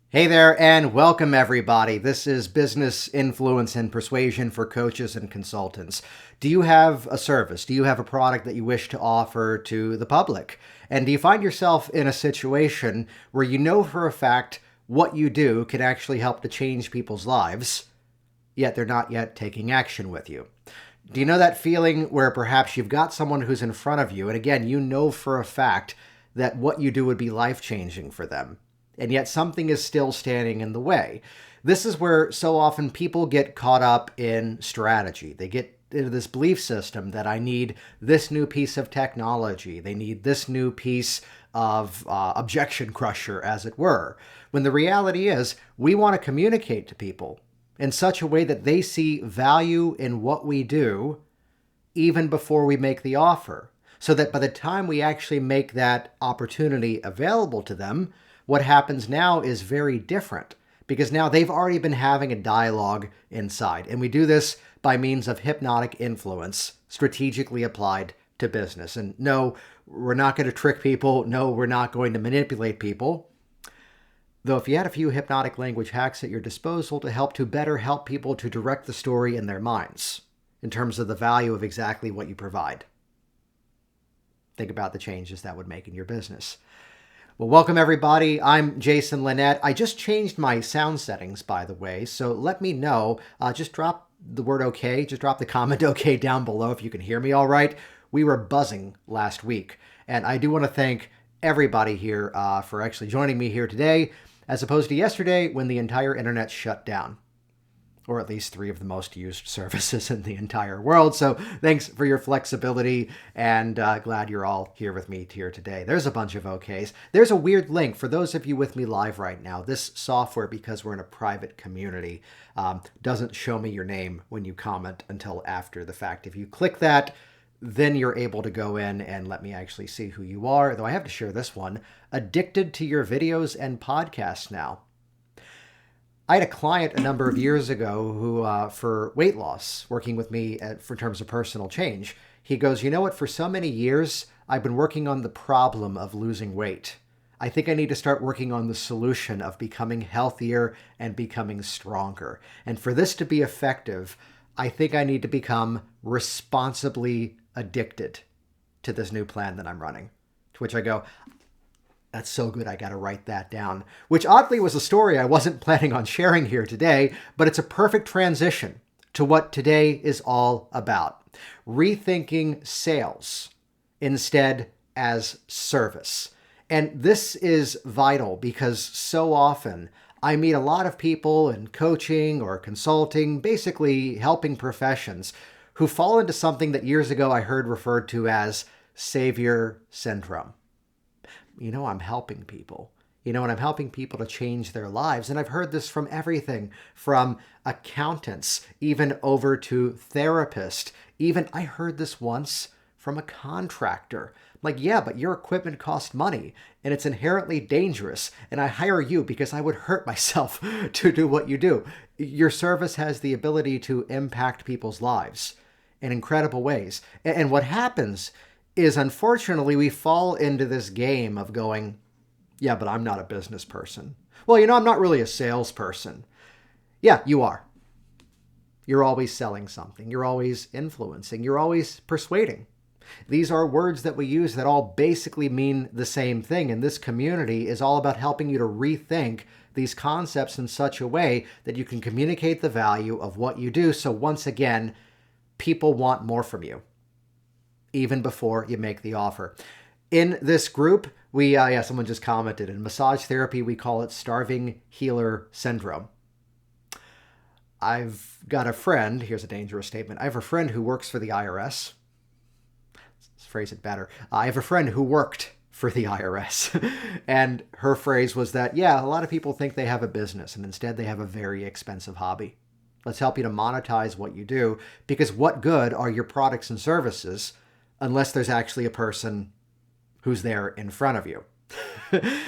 Hey there, and welcome everybody. This is Business Influence and Persuasion for coaches and consultants. Do you have a service? Do you have a product that you wish to offer to the public? And do you find yourself in a situation where you know for a fact what you do can actually help to change people's lives, yet they're not yet taking action with you? Do you know that feeling where perhaps you've got someone who's in front of you, and again, you know for a fact that what you do would be life-changing for them, and yet something is still standing in the way? This is where so often people get caught up in strategy. They get into this belief system that I need this new piece of technology. They need this new piece of objection crusher, as it were. When the reality is, we want to communicate to people in such a way that they see value in what we do even before we make the offer, so that by the time we actually make that opportunity available to them, what happens now is very different, because now they've already been having a dialogue inside. And we do this by means of hypnotic influence, strategically applied to business. And no, we're not going to trick people. No, we're not going to manipulate people. Though if you had a few hypnotic language hacks at your disposal to better help people to direct the story in their minds in terms of the value of exactly what you provide. Think about the changes that would make in your business. Well, welcome everybody. I'm Jason Linett. I just changed my sound settings, by the way, so let me know. Just drop the word okay. Just drop the comment okay down below if you can hear me all right. We were buzzing last week, and I do want to thank everybody here for actually joining me here today, as opposed to yesterday when the entire internet shut down, or at least 3 of the most used services in the entire world. So thanks for your flexibility, and glad you're all here with me here today. There's a bunch of okays. There's a weird link for those of you with me live right now. This software, because we're in a private community, doesn't show me your name when you comment until after the fact. If you click that, then you're able to go in and let me actually see who you are. Though I have to share this one. Addicted to your videos and podcasts now. I had a client a number of years ago who, for weight loss, working with me for terms of personal change, he goes, you know what, for so many years, I've been working on the problem of losing weight. I think I need to start working on the solution of becoming healthier and becoming stronger. And for this to be effective, I think I need to become responsibly addicted to this new plan that I'm running. To which I go, that's so good, I got to write that down. Which oddly was a story I wasn't planning on sharing here today, but it's a perfect transition to what today is all about. Rethinking sales instead as service. And this is vital because so often I meet a lot of people in coaching or consulting, basically helping professions, who fall into something that years ago I heard referred to as savior syndrome. I'm helping people. And I'm helping people to change their lives. And I've heard this from everything from accountants, even over to therapists. Even I heard this once from a contractor. Like, yeah, but your equipment costs money and it's inherently dangerous. And I hire you because I would hurt myself to do what you do. Your service has the ability to impact people's lives in incredible ways. And what happens is, unfortunately, we fall into this game of going, yeah, but I'm not a business person. Well, I'm not really a salesperson. Yeah, you are. You're always selling something. You're always influencing. You're always persuading. These are words that we use that all basically mean the same thing. And this community is all about helping you to rethink these concepts in such a way that you can communicate the value of what you do. So once again, people want more from you, even before you make the offer. In this group, someone just commented, in massage therapy, we call it starving healer syndrome. I've got a friend, here's a dangerous statement. I have a friend who works for the IRS. Let's phrase it better. I have a friend who worked for the IRS. And her phrase was that, yeah, a lot of people think they have a business and instead they have a very expensive hobby. Let's help you to monetize what you do, because what good are your products and services unless there's actually a person who's there in front of you?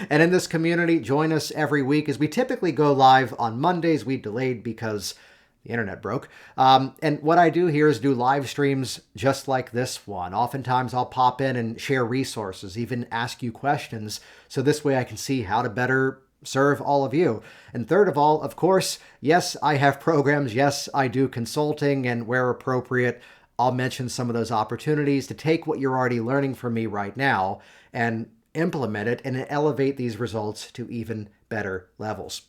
And in this community, join us every week as we typically go live on Mondays. We delayed because the internet broke. And what I do here is do live streams just like this one. Oftentimes I'll pop in and share resources, even ask you questions. So this way I can see how to better serve all of you. And third of all, of course, yes, I have programs. Yes, I do consulting, and where appropriate, I'll mention some of those opportunities to take what you're already learning from me right now and implement it and elevate these results to even better levels.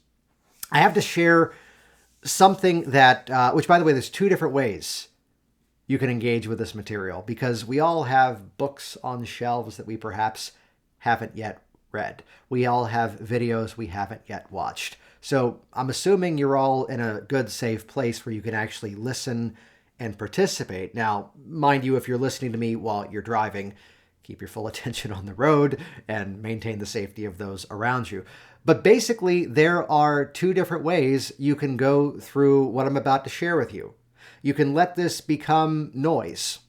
I have to share something that, which by the way, there's two different ways you can engage with this material, because we all have books on shelves that we perhaps haven't yet read. We all have videos we haven't yet watched. So I'm assuming you're all in a good, safe place where you can actually listen and participate. Now, mind you, if you're listening to me while you're driving, keep your full attention on the road and maintain the safety of those around you. But basically, there are two different ways you can go through what I'm about to share with you. You can let this become noise,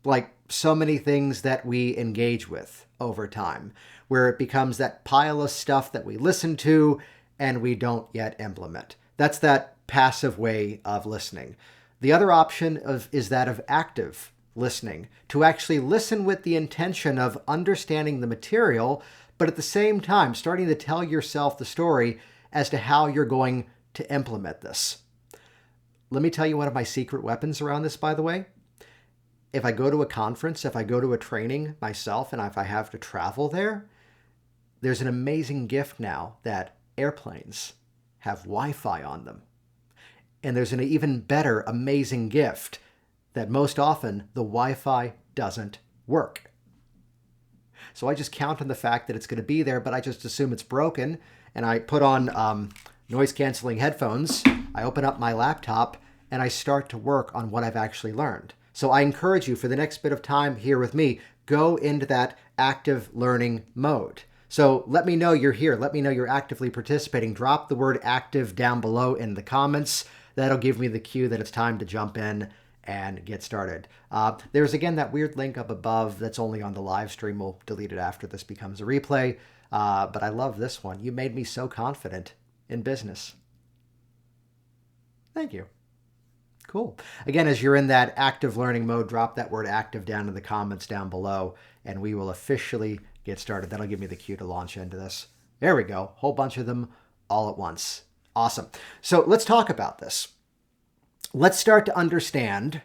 like so many things that we engage with over time, where it becomes that pile of stuff that we listen to and we don't yet implement. That's that passive way of listening. The other option is that of active listening, to actually listen with the intention of understanding the material, but at the same time starting to tell yourself the story as to how you're going to implement this. Let me tell you one of my secret weapons around this, by the way. If I go to a conference, if I go to a training myself, and if I have to travel there, there's an amazing gift now that airplanes have Wi-Fi on them. And there's an even better, amazing gift that most often the Wi-Fi doesn't work. So I just count on the fact that it's going to be there, but I just assume it's broken. And I put on noise-canceling headphones, I open up my laptop, and I start to work on what I've actually learned. So I encourage you, for the next bit of time here with me, go into that active learning mode. So let me know you're here. Let me know you're actively participating. Drop the word active down below in the comments. That'll give me the cue that it's time to jump in and get started. There's, again, that weird link up above that's only on the live stream. We'll delete it after this becomes a replay. But I love this one. You made me so confident in business. Thank you. Cool. Again, as you're in that active learning mode, drop that word active down in the comments down below, and we will officially get started. That'll give me the cue to launch into this. There we go. Whole bunch of them all at once. Awesome. So let's talk about this. Let's start to understand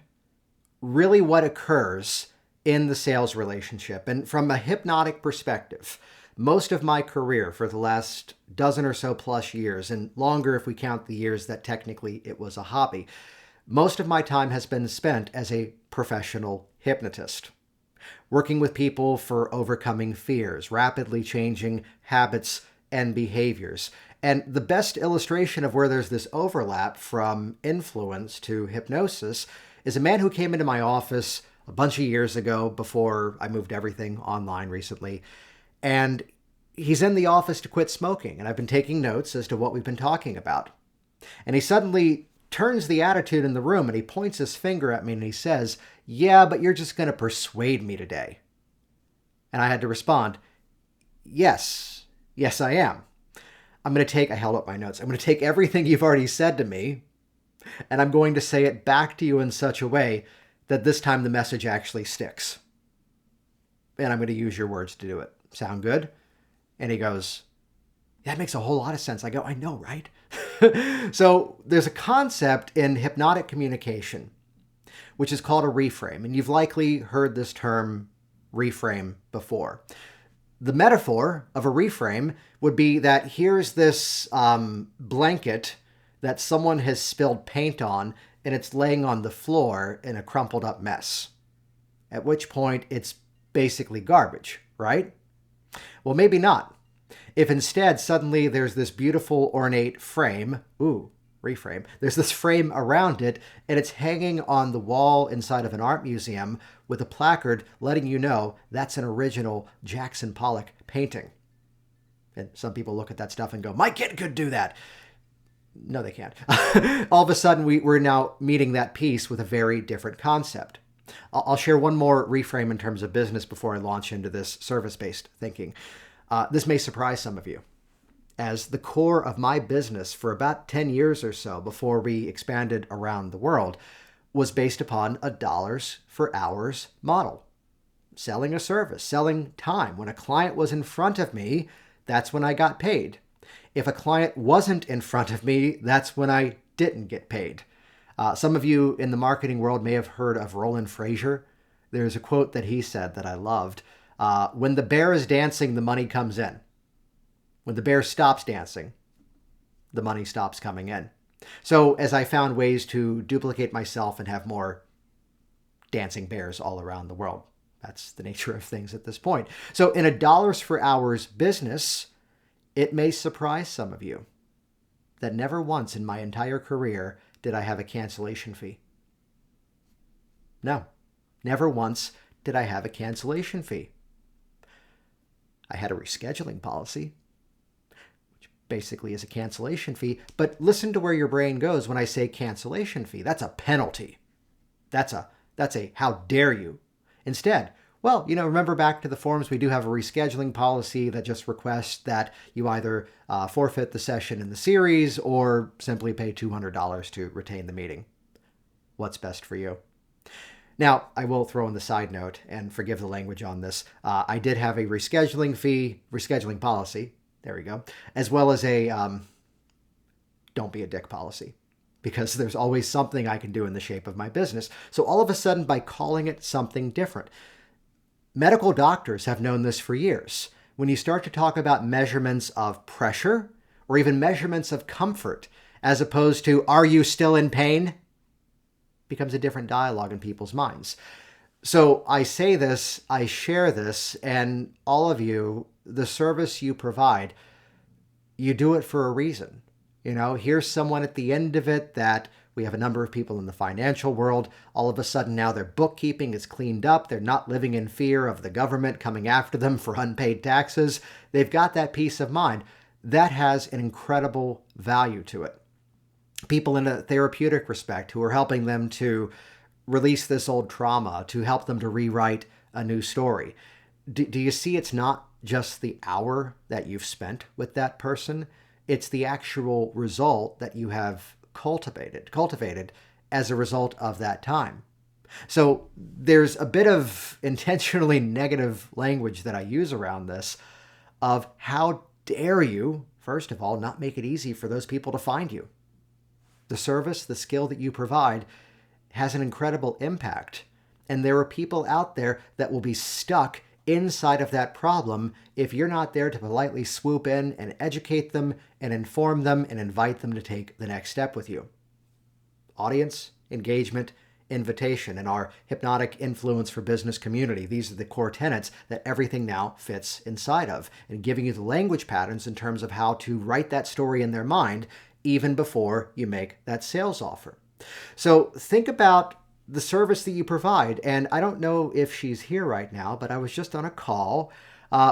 really what occurs in the sales relationship. And from a hypnotic perspective, most of my career for the last dozen or so plus years, and longer if we count the years that technically it was a hobby, most of my time has been spent as a professional hypnotist, working with people for overcoming fears, rapidly changing habits and behaviors. And the best illustration of where there's this overlap from influence to hypnosis is a man who came into my office a bunch of years ago before I moved everything online recently. And he's in the office to quit smoking. And I've been taking notes as to what we've been talking about. And he suddenly turns the attitude in the room and he points his finger at me and he says, "Yeah, but you're just going to persuade me today." And I had to respond, yes, I am. I held up my notes. I'm going to take everything you've already said to me and I'm going to say it back to you in such a way that this time the message actually sticks. And I'm going to use your words to do it. Sound good? And he goes, "That makes a whole lot of sense." I go, "I know, right?" So there's a concept in hypnotic communication, which is called a reframe. And you've likely heard this term reframe before. The metaphor of a reframe would be that here's this blanket that someone has spilled paint on, and it's laying on the floor in a crumpled up mess. At which point it's basically garbage, right? Well, maybe not. If instead suddenly there's this beautiful ornate frame, reframe, there's this frame around it, and it's hanging on the wall inside of an art museum with a placard letting you know that's an original Jackson Pollock painting. And some people look at that stuff and go, "My kid could do that." No, they can't. All of a sudden, we're now meeting that piece with a very different concept. I'll share one more reframe in terms of business before I launch into this service-based thinking. This may surprise some of you, as the core of my business for about 10 years or so before we expanded around the world was based upon a dollars for hours model. Selling a service, selling time. When a client was in front of me, that's when I got paid. If a client wasn't in front of me, that's when I didn't get paid. Some of you in the marketing world may have heard of Roland Frazier. There's a quote that he said that I loved. When the bear is dancing, the money comes in. When the bear stops dancing, the money stops coming in. So as I found ways to duplicate myself and have more dancing bears all around the world, that's the nature of things at this point. So in a dollars for hours business, it may surprise some of you that never once in my entire career did I have a cancellation fee. No, never once did I have a cancellation fee. I had a rescheduling policy, which basically is a cancellation fee. But listen to where your brain goes when I say cancellation fee. That's a penalty. That's a how dare you. Instead, well, remember back to the forums, we do have a rescheduling policy that just requests that you either forfeit the session in the series or simply pay $200 to retain the meeting. What's best for you? Now, I will throw in the side note, and forgive the language on this. I did have a rescheduling policy, there we go, as well as a don't be a dick policy, because there's always something I can do in the shape of my business. So all of a sudden, by calling it something different, medical doctors have known this for years. When you start to talk about measurements of pressure or even measurements of comfort, as opposed to, are you still in pain? Becomes a different dialogue in people's minds. So I say this, I share this, and all of you, the service you provide, you do it for a reason. Here's someone at the end of it that we have a number of people in the financial world. All of a sudden now their bookkeeping is cleaned up. They're not living in fear of the government coming after them for unpaid taxes. They've got that peace of mind. That has an incredible value to it. People in a therapeutic respect who are helping them to release this old trauma, to help them to rewrite a new story. Do you see it's not just the hour that you've spent with that person? It's the actual result that you have cultivated as a result of that time. So there's a bit of intentionally negative language that I use around this of how dare you, first of all, not make it easy for those people to find you. The service, the skill that you provide has an incredible impact. And there are people out there that will be stuck inside of that problem if you're not there to politely swoop in and educate them and inform them and invite them to take the next step with you. Audience, engagement, invitation in our Hypnotic Influence for Business community. These are the core tenets that everything now fits inside of, and giving you the language patterns in terms of how to write that story in their mind even before you make that sales offer. So think about the service that you provide. And I don't know if she's here right now, but I was just on a call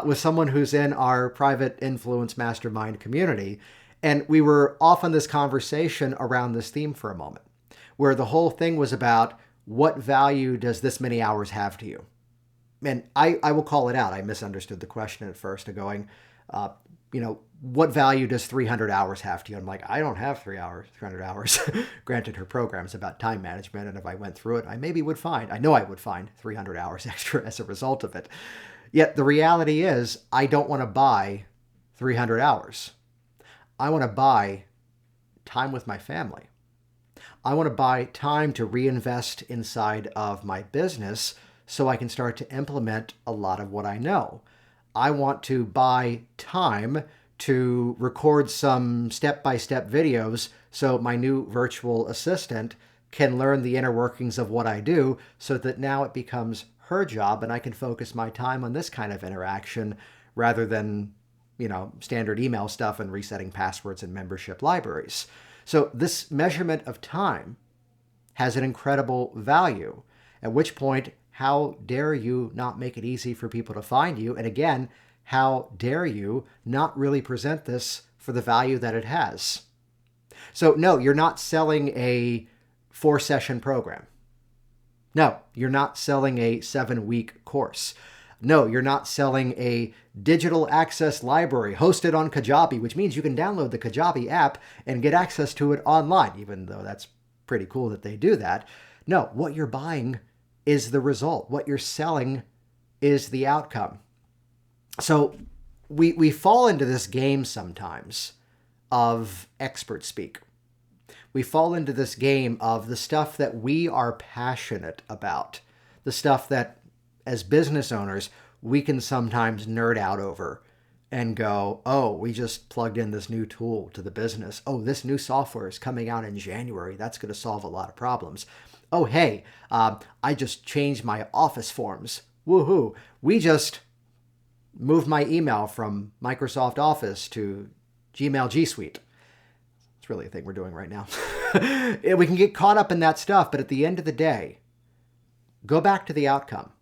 with someone who's in our private influence mastermind community. And we were off on this conversation around this theme for a moment, where the whole thing was about what value does this many hours have to you? And I will call it out. I misunderstood the question at first, going, what value does 300 hours have to you? I'm like, I don't have 300 hours. Granted, her program's about time management, and if I went through it, I know I would find 300 hours extra as a result of it. Yet the reality is, I don't want to buy 300 hours. I want to buy time with my family. I want to buy time to reinvest inside of my business so I can start to implement a lot of what I know. I want to buy time to record some step-by-step videos so my new virtual assistant can learn the inner workings of what I do, so that now it becomes her job and I can focus my time on this kind of interaction rather than, standard email stuff and resetting passwords and membership libraries. So this measurement of time has an incredible value, at which point, how dare you not make it easy for people to find you? And again, how dare you not really present this for the value that it has? So no, you're not selling a 4-session program. No, you're not selling a 7-week course. No, you're not selling a digital access library hosted on Kajabi, which means you can download the Kajabi app and get access to it online, even though that's pretty cool that they do that. No, what you're buying is the result. What you're selling is the outcome. So we fall into this game sometimes of expert speak. We fall into this game of the stuff that we are passionate about, the stuff that, as business owners, we can sometimes nerd out over and go, oh, we just plugged in this new tool to the business. Oh, this new software is coming out in January. That's going to solve a lot of problems. Oh, hey, I just changed my Office forms. Woohoo. We just moved my email from Microsoft Office to Gmail G Suite. It's really a thing we're doing right now. We can get caught up in that stuff, but at the end of the day, go back to the outcome.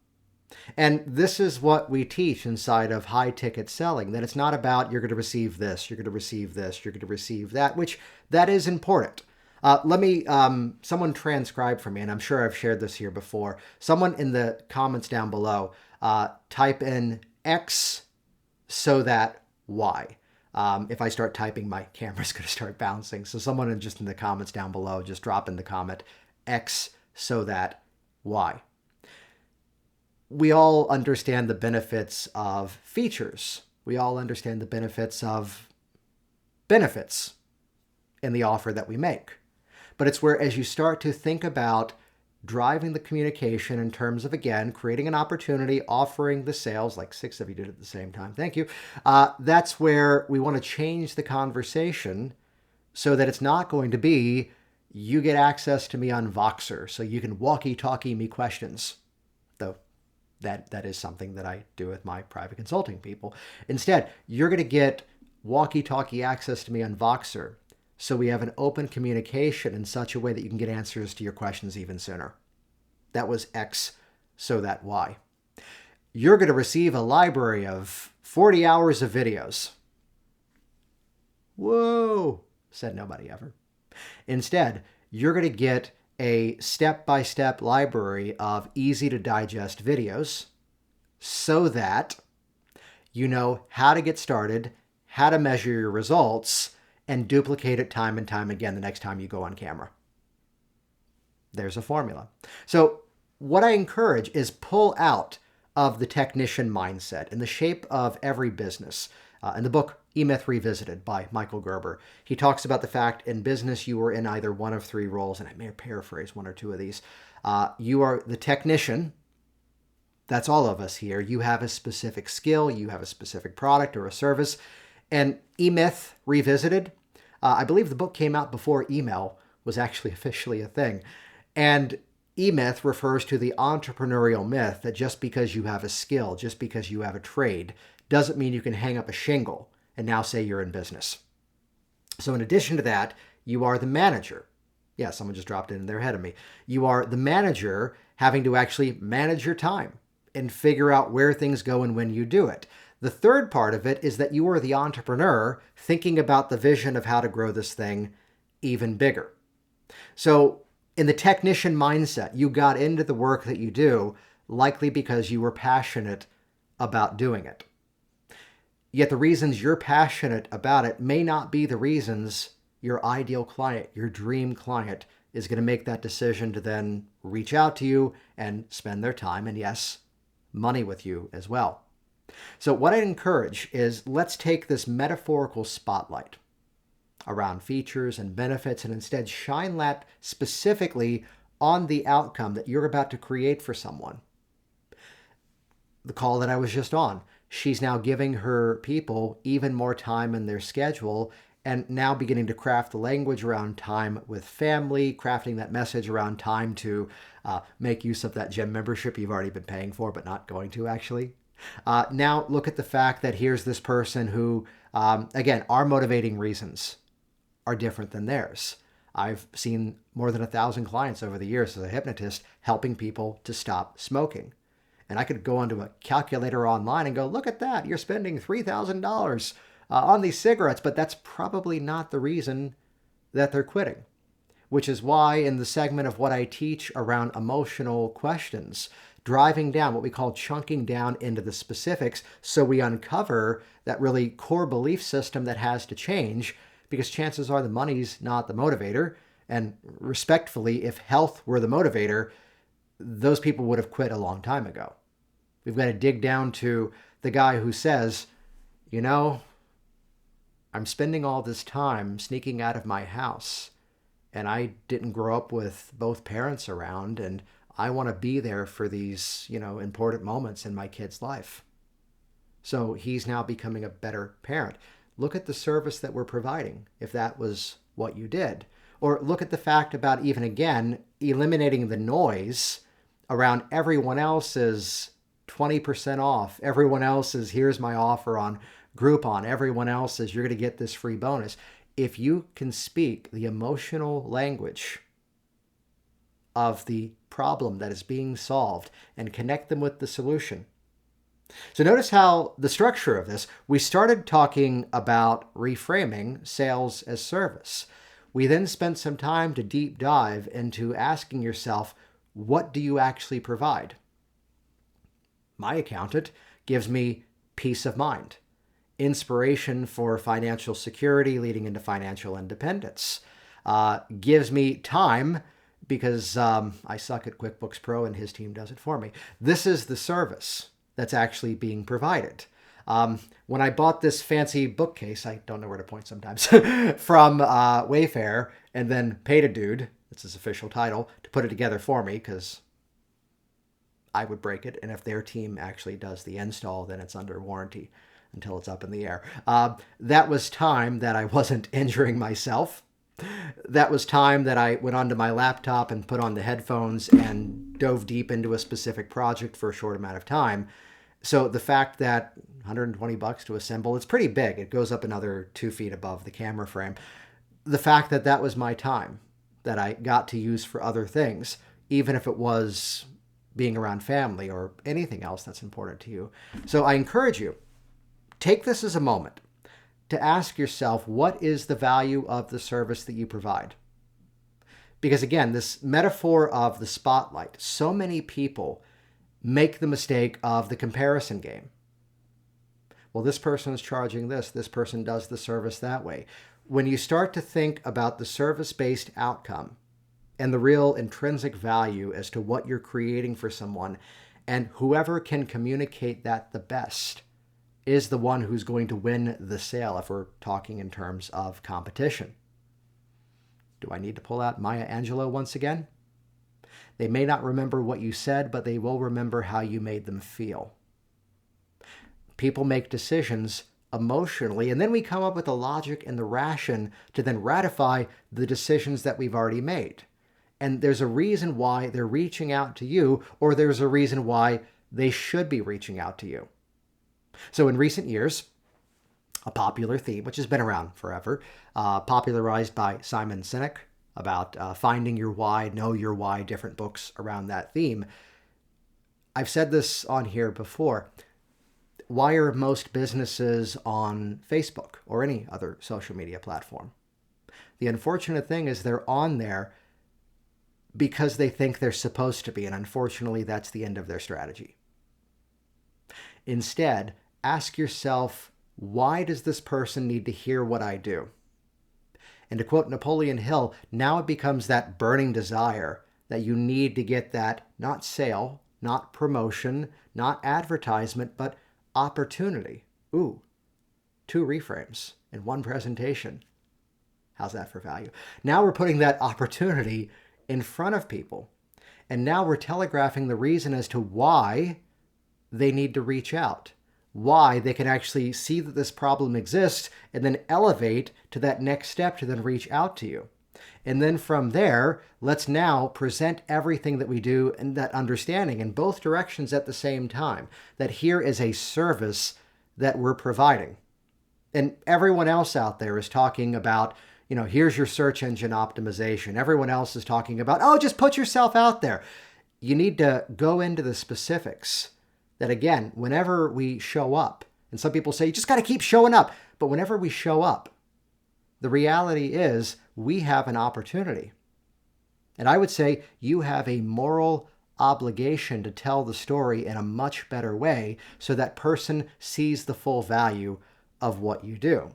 And this is what we teach inside of high ticket selling, that it's not about you're going to receive this, you're going to receive this, you're going to receive that, which that is important. Someone transcribe for me, and I'm sure I've shared this here before. Someone in the comments down below, type in X so that Y. If I start typing, my camera's going to start bouncing. So someone just in the comments down below, just drop in the comment X so that Y. We all understand the benefits of features. We all understand the benefits of benefits in the offer that we make. But it's where, as you start to think about driving the communication in terms of, again, creating an opportunity, offering the sales, like 6 of you did at the same time, thank you. That's where we want to change the conversation so that it's not going to be, you get access to me on Voxer, so you can walkie-talkie me questions. Though that is something that I do with my private consulting people. Instead, you're going to get walkie-talkie access to me on Voxer, so we have an open communication in such a way that you can get answers to your questions even sooner. That was X, so that Y. You're going to receive a library of 40 hours of videos. Whoa, said nobody ever. Instead, you're going to get a step-by-step library of easy-to-digest videos so that you know how to get started, how to measure your results, and duplicate it time and time again the next time you go on camera. There's a formula. So what I encourage is pull out of the technician mindset in the shape of every business. In the book, E-Myth Revisited by Michael Gerber, he talks about the fact in business you are in either one of 3 roles, and I may paraphrase 1 or 2 of these. You are the technician. That's all of us here. You have a specific skill. You have a specific product or a service. And E-Myth Revisited, I believe the book came out before email was actually officially a thing. And E-Myth refers to the entrepreneurial myth that just because you have a skill, just because you have a trade, doesn't mean you can hang up a shingle and now say you're in business. So in addition to that, you are the manager. Yeah, someone just dropped it in their head of me. You are the manager having to actually manage your time and figure out where things go and when you do it. The third part of it is that you are the entrepreneur thinking about the vision of how to grow this thing even bigger. So in the technician mindset, you got into the work that you do likely because you were passionate about doing it. Yet the reasons you're passionate about it may not be the reasons your ideal client, your dream client, is going to make that decision to then reach out to you and spend their time and, yes, money with you as well. So what I encourage is, let's take this metaphorical spotlight around features and benefits and instead shine that specifically on the outcome that you're about to create for someone. The call that I was just on, she's now giving her people even more time in their schedule and now beginning to craft the language around time with family, crafting that message around time to make use of that gym membership you've already been paying for but not going to actually. Now look at the fact that here's this person who, again, our motivating reasons are different than theirs. I've seen more than 1,000 clients over the years as a hypnotist helping people to stop smoking. And I could go onto a calculator online and go, look at that, you're spending $3,000 on these cigarettes, but that's probably not the reason that they're quitting. Which is why in the segment of what I teach around emotional questions, driving down, what we call chunking down into the specifics, so we uncover that really core belief system that has to change, because chances are the money's not the motivator. And respectfully, if health were the motivator, those people would have quit a long time ago. We've got to dig down to the guy who says, you know, I'm spending all this time sneaking out of my house, and I didn't grow up with both parents around, and I want to be there for these, important moments in my kid's life. So he's now becoming a better parent. Look at the service that we're providing, if that was what you did. Or look at the fact about, even again, eliminating the noise around everyone else's 20% off. Everyone else's, here's my offer on Groupon. Everyone else's, you're going to get this free bonus. If you can speak the emotional language of the problem that is being solved and connect them with the solution. So notice how the structure of this, we started talking about reframing sales as service. We then spent some time to deep dive into asking yourself, what do you actually provide? My accountant gives me peace of mind, inspiration for financial security leading into financial independence, gives me time because I suck at QuickBooks Pro and his team does it for me. This is the service that's actually being provided. When I bought this fancy bookcase, I don't know where to point sometimes, from Wayfair, and then paid a dude, that's his official title, to put it together for me because I would break it. And if their team actually does the install, then it's under warranty until it's up in the air. That was time that I wasn't injuring myself. That was time that I went onto my laptop and put on the headphones and dove deep into a specific project for a short amount of time. So the fact that $120 to assemble, it's pretty big. It goes up another 2 feet above the camera frame. The fact that that was my time that I got to use for other things, even if it was being around family or anything else that's important to you. So I encourage you, take this as a moment to ask yourself, what is the value of the service that you provide? Because again, this metaphor of the spotlight, so many people make the mistake of the comparison game. Well, this person is charging this person does the service that way. When you start to think about the service-based outcome and the real intrinsic value as to what you're creating for someone, and whoever can communicate that the best is the one who's going to win the sale, if we're talking in terms of competition. Do I need to pull out Maya Angelou once again? They may not remember what you said, but they will remember how you made them feel. People make decisions emotionally, and then we come up with the logic and the ration to then ratify the decisions that we've already made. And there's a reason why they're reaching out to you, or there's a reason why they should be reaching out to you. So in recent years, a popular theme, which has been around forever, popularized by Simon Sinek, about finding your why, know your why, different books around that theme. I've said this on here before. Why are most businesses on Facebook or any other social media platform? The unfortunate thing is they're on there because they think they're supposed to be, and unfortunately, that's the end of their strategy. Instead, ask yourself, why does this person need to hear what I do? And to quote Napoleon Hill, now it becomes that burning desire that you need to get that, not sale, not promotion, not advertisement, but opportunity. Ooh, 2 reframes in 1 presentation. How's that for value? Now we're putting that opportunity in front of people. And now we're telegraphing the reason as to why they need to reach out, why they can actually see that this problem exists and then elevate to that next step to then reach out to you. And then from there, let's now present everything that we do and that understanding in both directions at the same time, that here is a service that we're providing. And everyone else out there is talking about, here's your search engine optimization. Everyone else is talking about, just put yourself out there. You need to go into the specifics. That again, whenever we show up, and some people say, you just got to keep showing up. But whenever we show up, the reality is we have an opportunity. And I would say you have a moral obligation to tell the story in a much better way so that person sees the full value of what you do.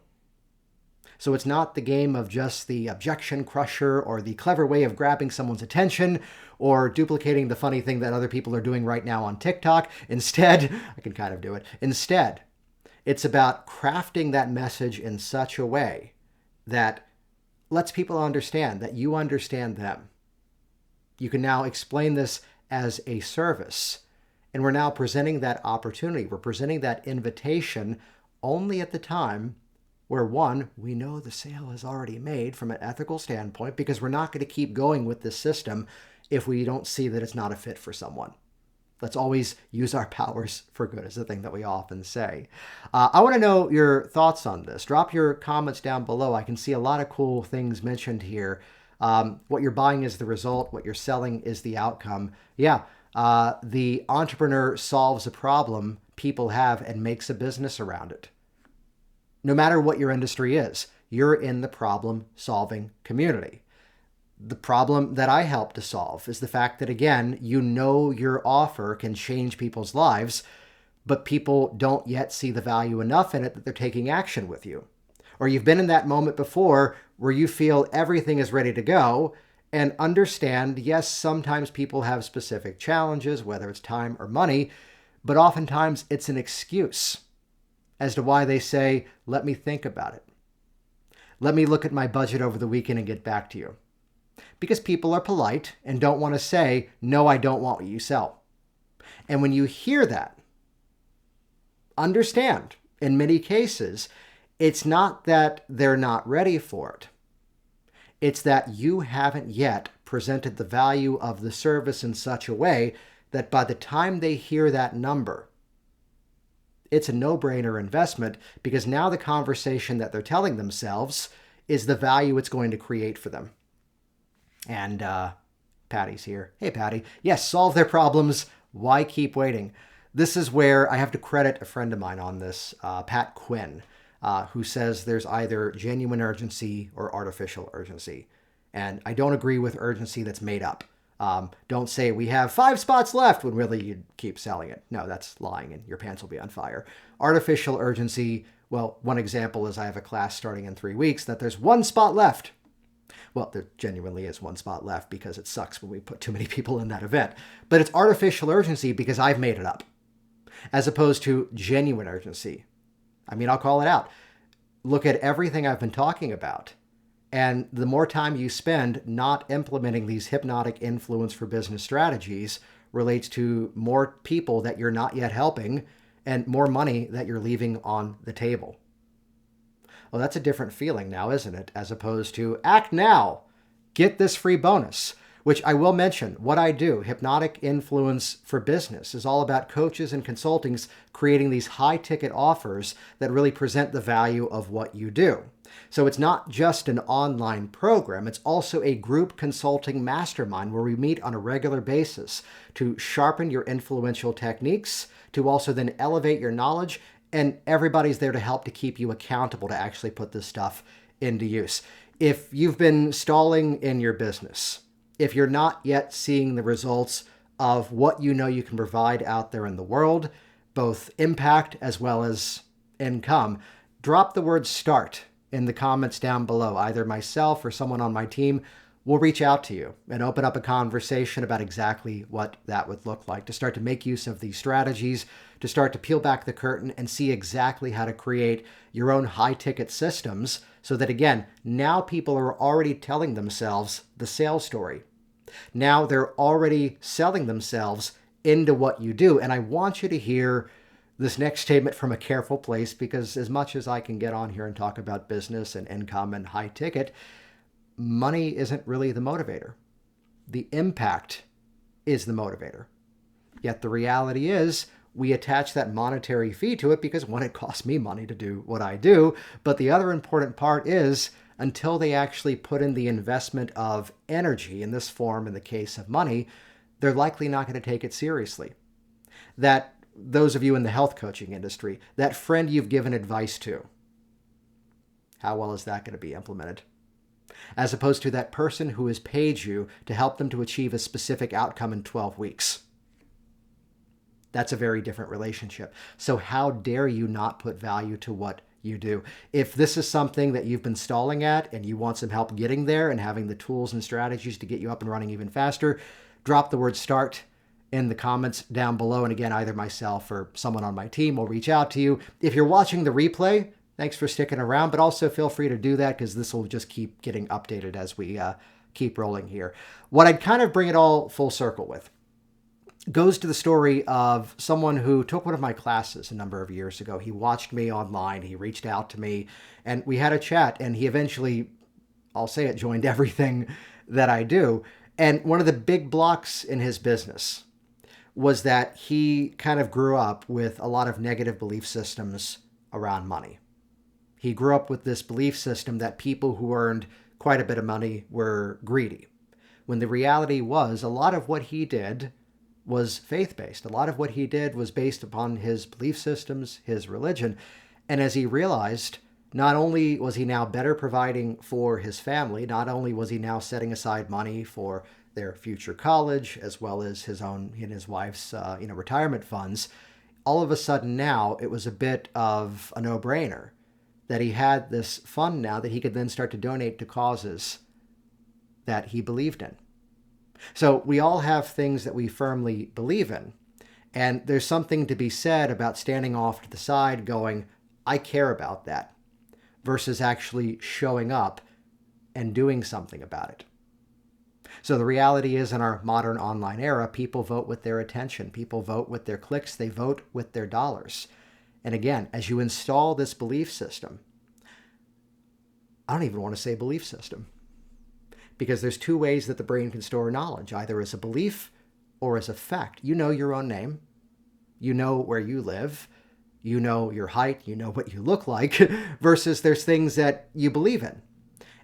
So it's not the game of just the objection crusher or the clever way of grabbing someone's attention or duplicating the funny thing that other people are doing right now on TikTok. Instead, I can kind of do it. Instead, It's about crafting that message in such a way that lets people understand that you understand them. You can now explain this as a service. And we're now presenting that opportunity. We're presenting that invitation only at the time where, one, we know the sale is already made from an ethical standpoint, because we're not going to keep going with this system if we don't see that it's not a fit for someone. Let's always use our powers for good is the thing that we often say. I want to know your thoughts on this. Drop your comments down below. I can see a lot of cool things mentioned here. What you're buying is the result. What you're selling is the outcome. Yeah, the entrepreneur solves a problem people have and makes a business around it. No matter what your industry is, you're in the problem-solving community. The problem that I help to solve is the fact that, again, you know your offer can change people's lives, but people don't yet see the value enough in it that they're taking action with you. Or you've been in that moment before where you feel everything is ready to go, and understand, yes, sometimes people have specific challenges, whether it's time or money, but oftentimes it's an excuse as to why they say, let me think about it. Let me look at my budget over the weekend and get back to you. Because people are polite and don't want to say, no, I don't want what you sell. And when you hear that, understand, in many cases, it's not that they're not ready for it. It's that you haven't yet presented the value of the service in such a way that by the time they hear that number, it's a no-brainer investment, because now the conversation that they're telling themselves is the value it's going to create for them. And Patty's here. Hey, Patty. Yes, solve their problems. Why keep waiting? This is where I have to credit a friend of mine on this, Pat Quinn, who says there's either genuine urgency or artificial urgency. And I don't agree with urgency that's made up. Don't say we have 5 spots left when really you'd keep selling it. No, that's lying and your pants will be on fire. Artificial urgency, well, one example is I have a class starting in 3 weeks that there's 1 spot left. Well, there genuinely is 1 spot left because it sucks when we put too many people in that event. But it's artificial urgency because I've made it up, as opposed to genuine urgency. I mean, I'll call it out. Look at everything I've been talking about. And the more time you spend not implementing these hypnotic influence for business strategies relates to more people that you're not yet helping and more money that you're leaving on the table. Well, that's a different feeling now, isn't it? As opposed to act now, get this free bonus, which I will mention what I do. Hypnotic Influence for Business is all about coaches and consultants creating these high ticket offers that really present the value of what you do. So it's not just an online program, it's also a group consulting mastermind where we meet on a regular basis to sharpen your influential techniques, to also then elevate your knowledge, and everybody's there to help to keep you accountable to actually put this stuff into use. If you've been stalling in your business, if you're not yet seeing the results of what you know you can provide out there in the world, both impact as well as income, drop the word START in the comments down below. Either myself or someone on my team will reach out to you and open up a conversation about exactly what that would look like, to start to make use of these strategies, to start to peel back the curtain and see exactly how to create your own high-ticket systems so that, again, now people are already telling themselves the sales story. Now they're already selling themselves into what you do. And I want you to hear this next statement from a careful place, because as much as I can get on here and talk about business and income and high ticket, money isn't really the motivator. The impact is the motivator. Yet the reality is we attach that monetary fee to it because, one, it costs me money to do what I do. But the other important part is until they actually put in the investment of energy in this form, in the case of money, they're likely not going to take it seriously. That those of you in the health coaching industry, that friend you've given advice to, how well is that going to be implemented? As opposed to that person who has paid you to help them to achieve a specific outcome in 12 weeks. That's a very different relationship. So how dare you not put value to what you do? If this is something that you've been stalling at and you want some help getting there and having the tools and strategies to get you up and running even faster, drop the word START in the comments down below. And again, either myself or someone on my team will reach out to you. If you're watching the replay, thanks for sticking around, but also feel free to do that because this will just keep getting updated as we keep rolling here. What I'd kind of bring it all full circle with goes to the story of someone who took one of my classes a number of years ago. He watched me online, he reached out to me, and we had a chat, and he eventually, I'll say it, joined everything that I do. And one of the big blocks in his business was that he kind of grew up with a lot of negative belief systems around money. He grew up with this belief system that people who earned quite a bit of money were greedy, when the reality was a lot of what he did was faith-based. A lot of what he did was based upon his belief systems, his religion. And as he realized, not only was he now better providing for his family, not only was he now setting aside money for their future college, as well as his own and his wife's retirement funds, all of a sudden now it was a bit of a no-brainer that he had this fund now that he could then start to donate to causes that he believed in. So we all have things that we firmly believe in. And there's something to be said about standing off to the side going, I care about that, versus actually showing up and doing something about it. So the reality is, in our modern online era, people vote with their attention. People vote with their clicks. They vote with their dollars. And again, as you install this belief system, I don't even want to say belief system, because there's two ways that the brain can store knowledge, either as a belief or as a fact. You know your own name. You know where you live. You know your height. You know what you look like, versus there's things that you believe in.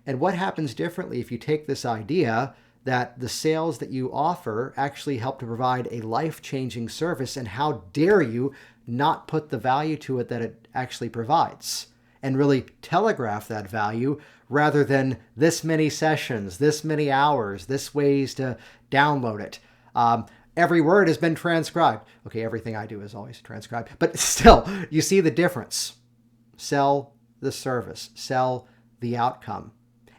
And what happens differently if you take this idea that the sales that you offer actually help to provide a life-changing service, and how dare you not put the value to it that it actually provides, and really telegraph that value rather than this many sessions, this many hours, this ways to download it. Every word has been transcribed. Okay, everything I do is always transcribed, but still, you see the difference. Sell the service, sell the outcome,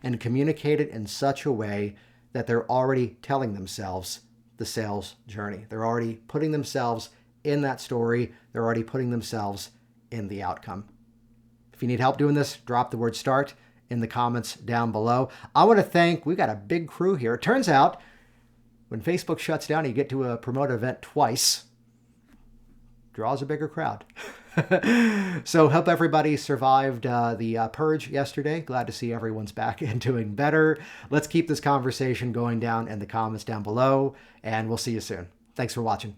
and communicate it in such a way that they're already telling themselves the sales journey. They're already putting themselves in that story. They're already putting themselves in the outcome. If you need help doing this, drop the word START in the comments down below. I want to thank, we've got a big crew here. It turns out when Facebook shuts down, you get to promote an event twice. Draws a bigger crowd. So hope everybody survived the purge yesterday. Glad to see everyone's back and doing better. Let's keep this conversation going down in the comments down below, and we'll see you soon. Thanks for watching.